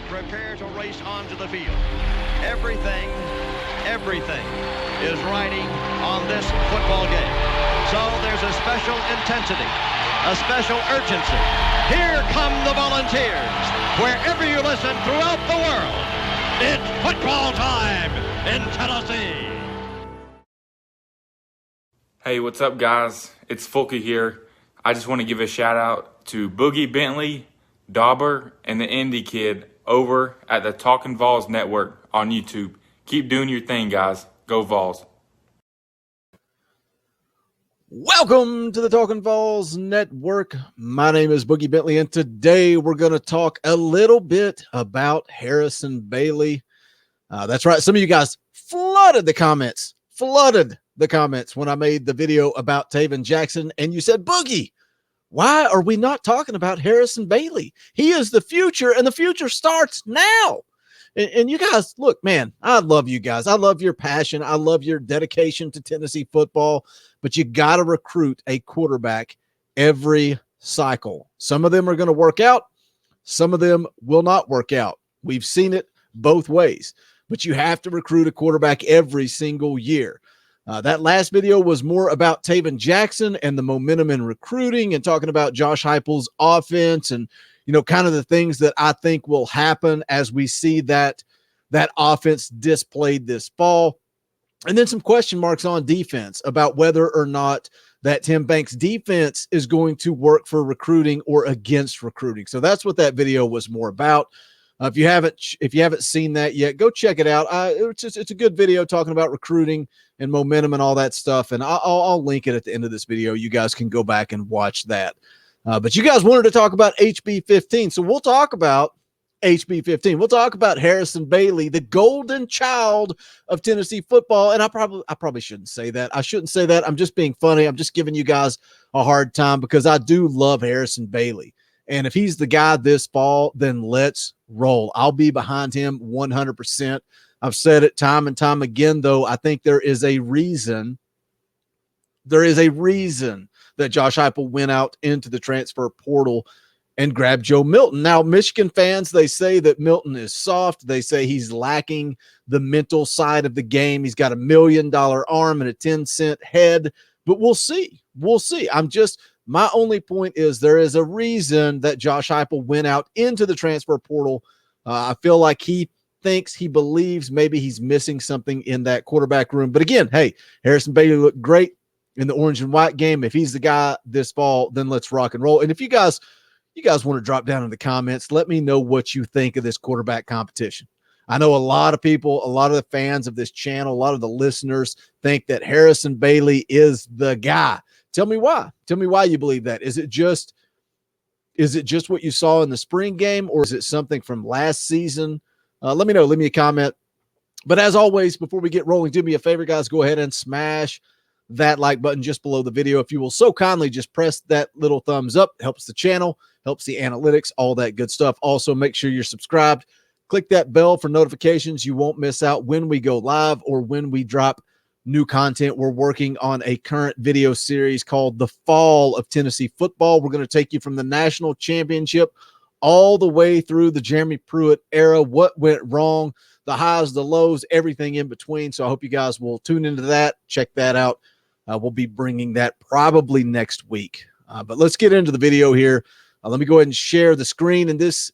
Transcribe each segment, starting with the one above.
prepare to race onto the field. Everything is riding on this football game. So there's a special intensity, a special urgency. Here come the Volunteers. Wherever you listen throughout the world, it's football time in Tennessee. Hey, what's up, guys? It's Fulky here. I just want to give a shout out to Boogie Bentley, Dauber, and the Indy Kid over at the Talkin VAWLS Network on YouTube. Keep doing your thing, guys. Go VAWLS. Welcome to the Talkin VAWLS Network. My name is Boogie Bentley, and today we're going to talk a little bit about Harrison Bailey. That's right. Some of you guys flooded the comments when I made the video about Taven Jackson, and you said, Boogie, why are we not talking about Harrison Bailey? He is the future, and the future starts now. And you guys, look, man, I love you guys. I love your passion. I love your dedication to Tennessee football, but you got to recruit a quarterback every cycle. Some of them are going to work out. Some of them will not work out. We've seen it both ways, but you have to recruit a quarterback every single year. That last video was more about Taven Jackson and the momentum in recruiting and talking about Josh Heupel's offense and, you know, kind of the things that I think will happen as we see that offense displayed this fall. And then some question marks on defense about whether or not that Tim Banks defense is going to work for recruiting or against recruiting. So that's what that video was more about. If you haven't seen that yet, go check it out. It's a good video talking about recruiting and momentum and all that stuff. And I'll link it at the end of this video. You guys can go back and watch that. But you guys wanted to talk about HB15. So we'll talk about HB15. We'll talk about Harrison Bailey, the golden child of Tennessee football. And I probably shouldn't say that. I shouldn't say that. I'm just being funny. I'm just giving you guys a hard time because I do love Harrison Bailey. And if he's the guy this fall, then let's roll. I'll be behind him 100%. I've said it time and time again, though. I think there is a reason. There is a reason that Josh Heupel went out into the transfer portal and grabbed Joe Milton. Now, Michigan fans, they say that Milton is soft. They say he's lacking the mental side of the game. He's got $1 million arm and a 10-cent head, but we'll see. We'll see. My only point is there is a reason that Josh Heupel went out into the transfer portal. I feel like he believes maybe he's missing something in that quarterback room. But again, hey, Harrison Bailey looked great in the orange and white game. If he's the guy this fall, then let's rock and roll. And if you guys want to drop down in the comments, let me know what you think of this quarterback competition. I know a lot of people, a lot of the fans of this channel, a lot of the listeners think that Harrison Bailey is the guy. Tell me why. Tell me why you believe that. Is it just what you saw in the spring game, or is it something from last season? Let me know. Leave me a comment. But as always, before we get rolling, do me a favor, guys. Go ahead and smash that like button just below the video. If you will so kindly just press that little thumbs up. Helps the channel, helps the analytics, all that good stuff. Also, make sure you're subscribed. Click that bell for notifications. You won't miss out when we go live or when we drop new content. We're working on a current video series called The Fall of Tennessee Football. We're going to take you from the national championship all the way through the Jeremy Pruitt era, what went wrong, the highs, the lows, everything in between. So I hope you guys will tune into that. Check that out. We'll be bringing that probably next week. But let's get into the video here. Let me go ahead and share the screen. And this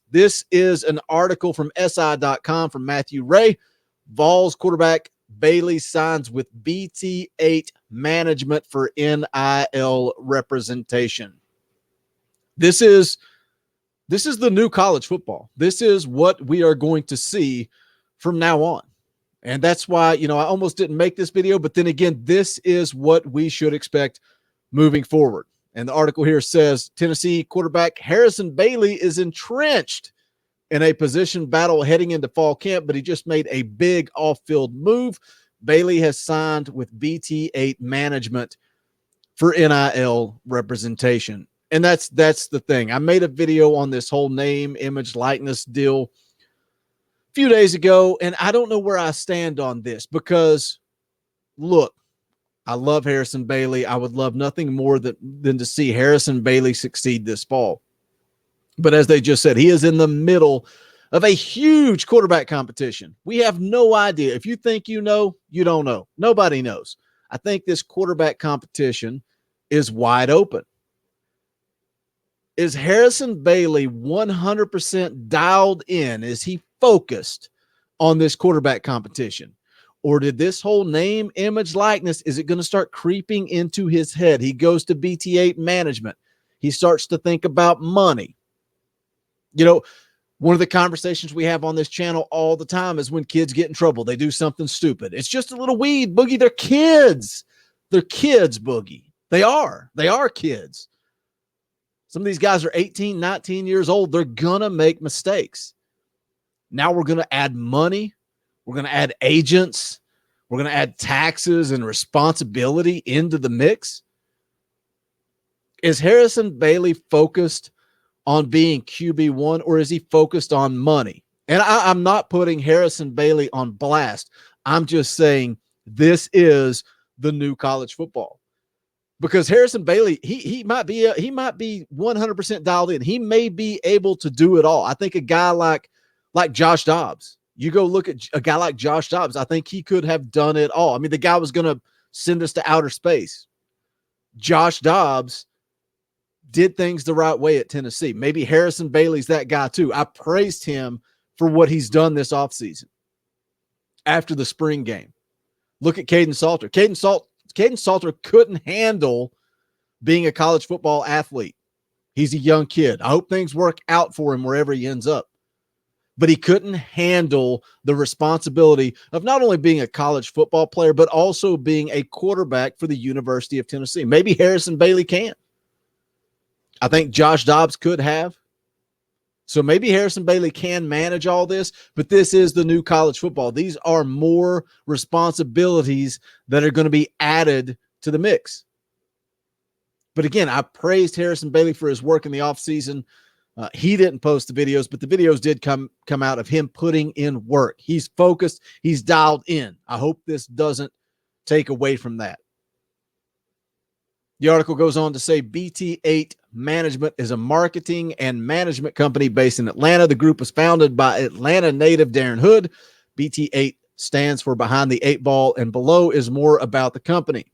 is an article from SI.com from Matthew Ray. VAWLS quarterback Bailey signs with BT8 Management for NIL representation. This is the new college football. This is what we are going to see from now on. And that's why, I almost didn't make this video, but then again, this is what we should expect moving forward. And the article here says Tennessee quarterback Harrison Bailey is entrenched in a position battle heading into fall camp, but he just made a big off-field move. Bailey has signed with BT8 Management for NIL representation. And that's the thing. I made a video on this whole name, image, likeness deal a few days ago, and I don't know where I stand on this because, look, I love Harrison Bailey. I would love nothing more than to see Harrison Bailey succeed this fall. But as they just said, he is in the middle of a huge quarterback competition. We have no idea. If you think you know, you don't know. Nobody knows. I think this quarterback competition is wide open. Is Harrison Bailey 100% dialed in? Is he focused on this quarterback competition? Or did this whole name, image, likeness, is it going to start creeping into his head? He goes to BT8 Management. He starts to think about money. You know, one of the conversations we have on this channel all the time is when kids get in trouble, they do something stupid. It's just a little weed, Boogie. They're kids. They're kids, Boogie. They are kids. Some of these guys are 18, 19 years old. They're going to make mistakes. Now we're going to add money. We're going to add agents. We're going to add taxes and responsibility into the mix. Is Harrison Bailey focused on being QB1, or is he focused on money? And I'm not putting Harrison Bailey on blast. I'm just saying this is the new college football. Because Harrison Bailey, he might be 100% dialed in. He may be able to do it all. I think a guy like Josh Dobbs, you go look at a guy like Josh Dobbs, I think he could have done it all. I mean, the guy was going to send us to outer space. Josh Dobbs did things the right way at Tennessee. Maybe Harrison Bailey's that guy too. I praised him for what he's done this offseason after the spring game. Look at Caden Salter. Caden Salter couldn't handle being a college football athlete. He's a young kid. I hope things work out for him wherever he ends up. But he couldn't handle the responsibility of not only being a college football player, but also being a quarterback for the University of Tennessee. Maybe Harrison Bailey can. I think Josh Dobbs could have. So maybe Harrison Bailey can manage all this, but this is the new college football. These are more responsibilities that are going to be added to the mix. But again, I praised Harrison Bailey for his work in the offseason. He didn't post the videos, but the videos did come out of him putting in work. He's focused. He's dialed in. I hope this doesn't take away from that. The article goes on to say BT8 Management is a marketing and management company based in Atlanta. The group was founded by Atlanta native Darren Hood. BT8 stands for Behind the Eight Ball, and below is more about the company. It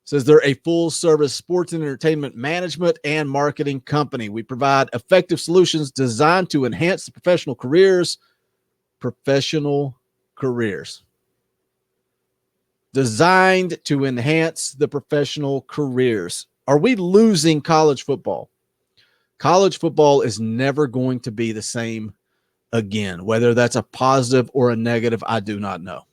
says they're a full-service sports and entertainment management and marketing company. We provide effective solutions designed to enhance the professional careers. Designed to enhance the professional careers. Are we losing college football? College football is never going to be the same again. Whether that's a positive or a negative, I do not know.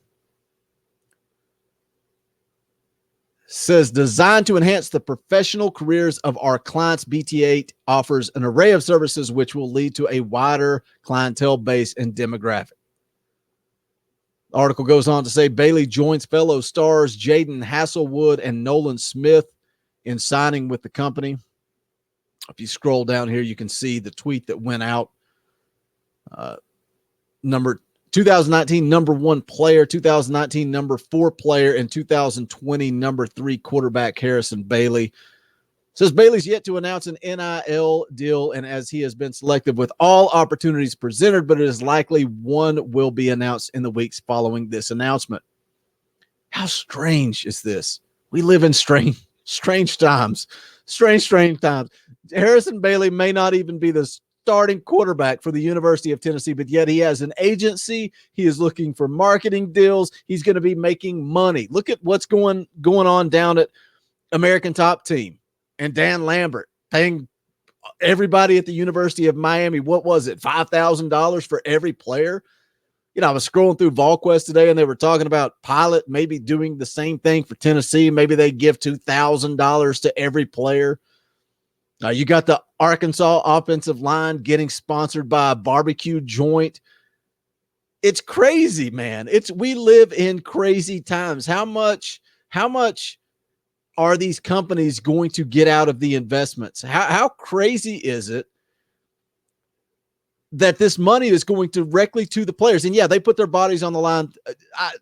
Says designed to enhance the professional careers of our clients, BT8 offers an array of services which will lead to a wider clientele base and demographic. The article goes on to say Bailey joins fellow stars Jaden Hasselwood and Nolan Smith in signing with the company. If you scroll down here, you can see the tweet that went out. 2019 number 1 player, 2019 number 4 player, and 2020 number 3 quarterback Harrison Bailey. Says Bailey's yet to announce an NIL deal, and as he has been selective with all opportunities presented, but it is likely one will be announced in the weeks following this announcement. How strange is this? We live in strange times. Strange times. Harrison Bailey may not even be the starting quarterback for the University of Tennessee, but yet he has an agency. He is looking for marketing deals. He's going to be making money. Look at what's going on down at American Top Team. And Dan Lambert paying everybody at the University of Miami, what was it, $5,000 for every player? You know, I was scrolling through VolQuest today, and they were talking about Pilot maybe doing the same thing for Tennessee. Maybe they give $2,000 to every player. You got the Arkansas offensive line getting sponsored by a barbecue joint. It's crazy, man. We live in crazy times. How much are these companies going to get out of the investments? How crazy is it that this money is going directly to the players? And yeah, they put their bodies on the line.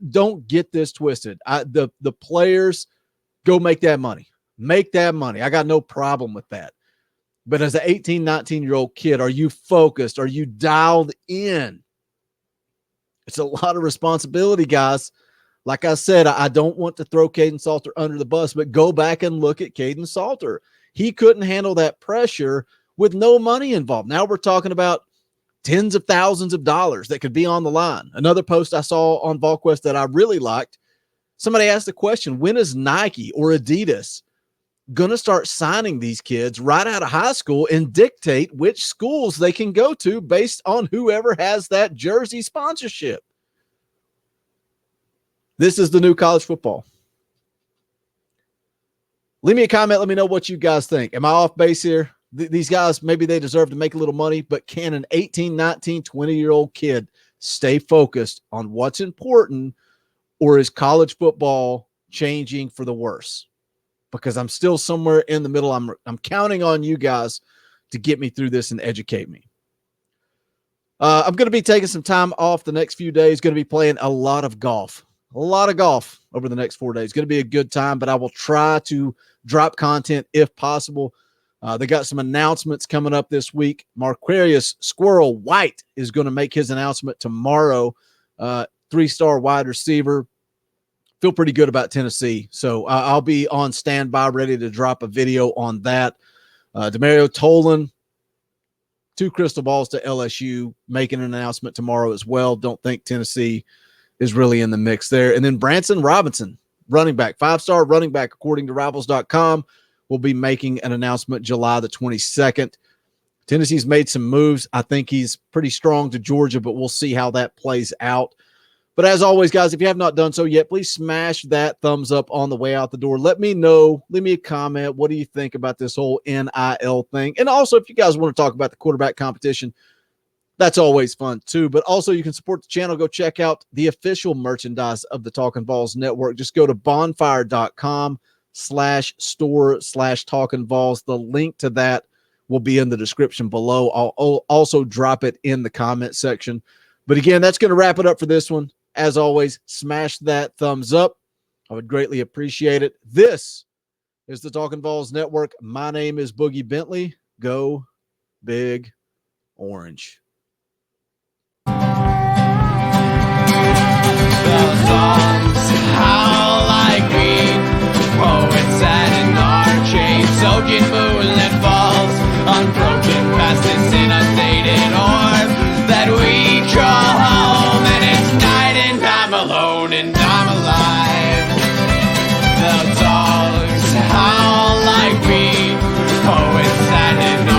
Don't get this twisted. The players go make that money. Make that money. I got no problem with that. But as an 18, 19-year-old kid, are you focused? Are you dialed in? It's a lot of responsibility, guys. Like I said, I don't want to throw Caden Salter under the bus, but go back and look at Caden Salter. He couldn't handle that pressure with no money involved. Now we're talking about tens of thousands of dollars that could be on the line. Another post I saw on VolQuest that I really liked, somebody asked the question, when is Nike or Adidas going to start signing these kids right out of high school and dictate which schools they can go to based on whoever has that jersey sponsorship? This is the new college football. Leave me a comment. Let me know what you guys think. Am I off base here? These guys, maybe they deserve to make a little money, but can an 18, 19, 20-year-old kid stay focused on what's important, or is college football changing for the worse? Because I'm still somewhere in the middle. I'm counting on you guys to get me through this and educate me. I'm going to be taking some time off the next few days. Going to be playing a lot of golf over the next 4 days. Going to be a good time, but I will try to drop content if possible. They got some announcements coming up this week. Marquarius Squirrel White is going to make his announcement tomorrow. 3-star wide receiver. Feel pretty good about Tennessee. So I'll be on standby, ready to drop a video on that. Demario Tolan, 2 crystal balls to LSU, making an announcement tomorrow as well. Don't think Tennessee is really in the mix there. And then Branson Robinson, running back, 5-star running back, according to Rivals.com, will be making an announcement July the 22nd. Tennessee's made some moves. I think he's pretty strong to Georgia, but we'll see how that plays out. But as always, guys, if you have not done so yet, please smash that thumbs up on the way out the door. Let me know. Leave me a comment. What do you think about this whole NIL thing? And also, if you guys want to talk about the quarterback competition, that's always fun too. But also, you can support the channel. Go check out the official merchandise of the Talkin' Vols Network. Just go to bonfire.com/store/Talkin' Vols. The link to that will be in the description below. I'll also drop it in the comment section. But again, that's going to wrap it up for this one. As always, smash that thumbs up. I would greatly appreciate it. This is the Talkin' Vols Network. My name is Boogie Bentley. Go Big Orange. The songs howl like we poets sat in our chains, soaking moonlit falls.